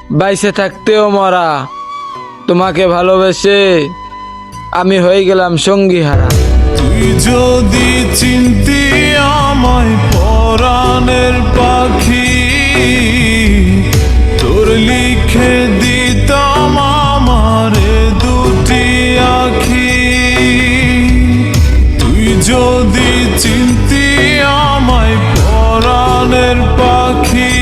বাইসে থাকতেও মরা। তোমাকে ভালোবেসে আমি হয়ে গেলাম সঙ্গী হারা। তুই যদি চিনতি আমায় পরাণের পাখি, তোর লিখে দিতাম আমারে দুটি আখি। তুই যদি চিনতি আমায় পরাণের পাখি,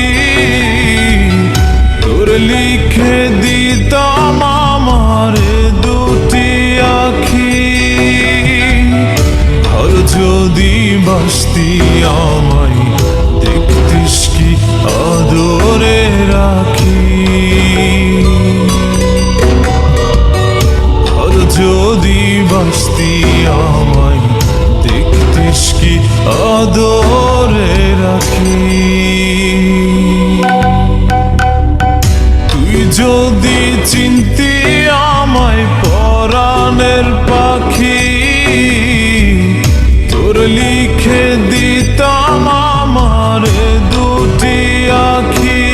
তোর লিখে দিতাম আমারে দুটি আখি। আর যদি বাসতি আমায় দেখতিস কি আদরে রাখি। আর যদি বাসতি আমায় দেখতিস কি আদরে রাখি। তুই যদি চিনতি আমায় পরাণের পাখি, তোর লিখে দিতাম আমারে দুটি আখি।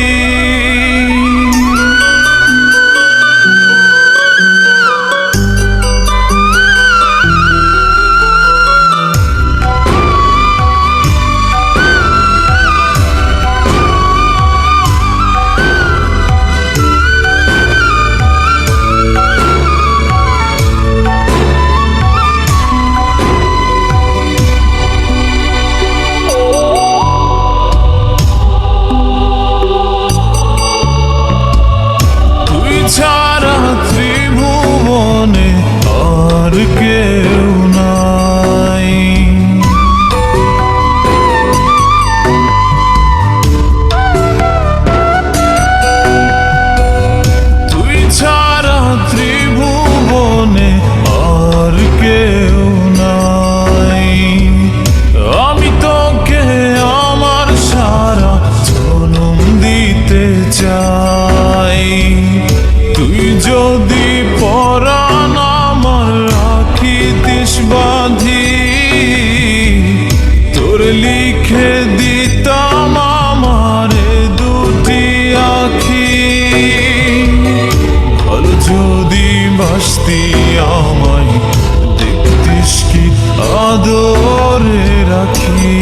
ছাড়া ত্রিভুবনে আর কেউ নাই। তুই ছাড়া ত্রিভুবনে আর কেউ নাই। আমি তোকে আমার সারা জনম দিতে চাই। তুই যদি পরাণ আমার রাখিতিস বাঁধি, তোর লিখে দিতাম আমারে দুটি আখি। আর যদি বাসতি আমায় দেখতিস কি আদরে রাখি।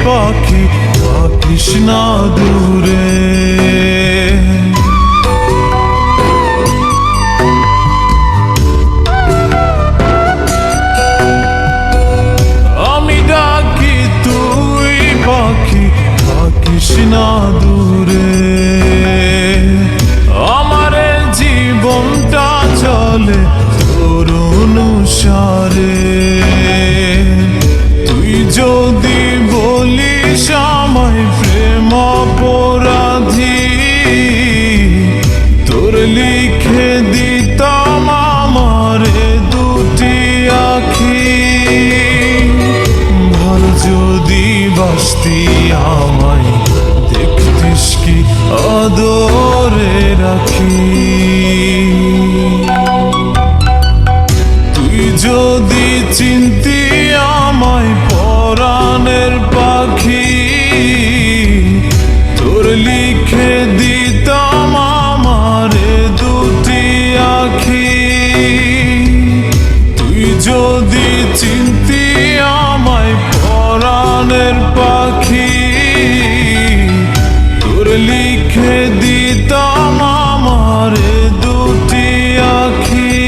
পাখি থাকিস না দূরে, আমি ডাকি তুই পাখি থাকিস না দূরে। আমার জীবনটা চলে তোর অনুসারে। তুই যদি বলিস আমায় প্রেম অপরাধী, তোর লিখে দিতাম আমারে দুটি আখি। ভালো যদি বাসতি আমায় দেখতিস কি আদরে রাখি। তুই যদি চিনতি আমায় পরাণের পাখি, তোর লিখে দিতাম আমারে দুটি আখি। তুই যদি চিনতি আমায় পরাণের পাখি, তোর লিখে দিতাম আমারে দুটি আখি।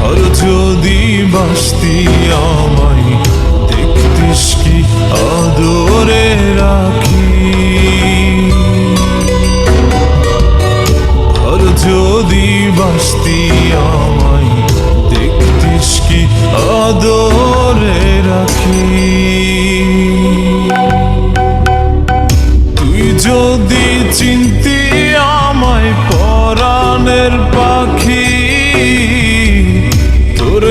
আর যদি বাসতি আমায় দেখতিস কি আদরে রাখি। আর যদি বাসতি আমায় দেখতিস কি আদরে রাখি। তুই যদি চিনতি আমায় পরাণের পাখি, তোর